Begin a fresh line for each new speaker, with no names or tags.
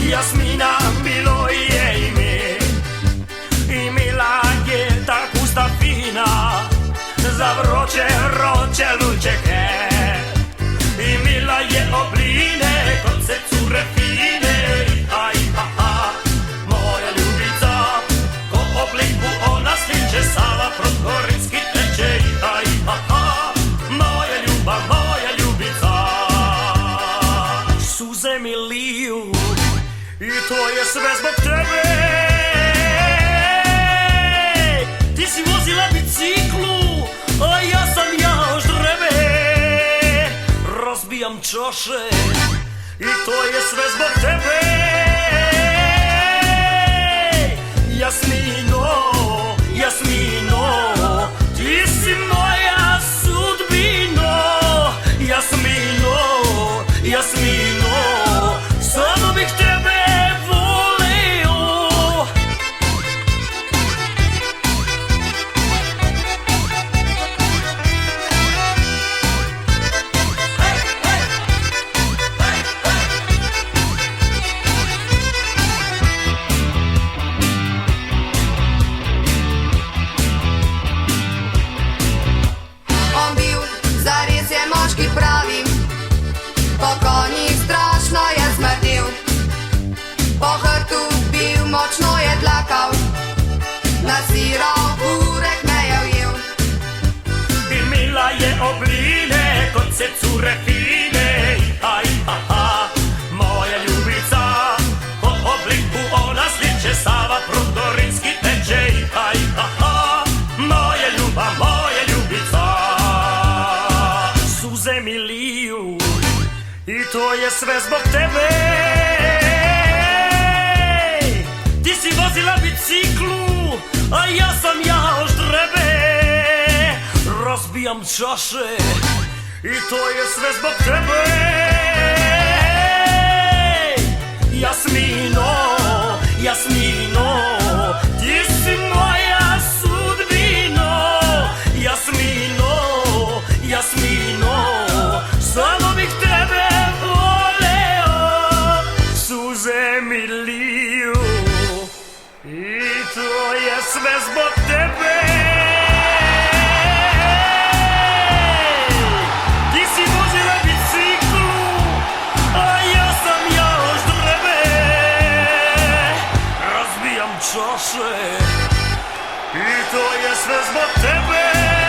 Jasmina bilo je ime i mila je tak usta fina za vroče lučeke. I mila je obline kod se cure fine. Aj, aha, moja ljubica, ko obliku ona sliče, Sava Podgorinski teče. Aj, aha, moja ljubica, suze mi liju i to je sve zbog tebe. Ti si vozila biciklu, a ja sam jao ždrebe. Rozbijam čoše i to je sve zbog tebe. Jasmino, Jasmino, ti si moja sudbino. Jasmino, Jasmino, samo bih tebe voleo.
On bil zares je moški pravi, po konjih strašno je smrdil, po hrtu bil, močno je dlakal, na sirov burek me je ujel.
I mila je obline kod se cure fine. Aj, aha, moja ljubica, po obliku ona sliče, Sava Podgorinski teče. Aj, aha, moja ljubica, suze mi liju i to je sve zbog tebe. Ti si vozila biciklu, a ja sam jao ždrebe. Rozbijam čaše i to je sve zbog tebe. Jasmino, Jasmino, ti si moja sudbino. Jasmino, Jasmino, samo bih tebe voleo. Suze mi liju i to je sve zbog tebe. Ti si vozila biciklu, a ja sam jao ždrebe. Razbijam čaše i to je sve zbog tebe.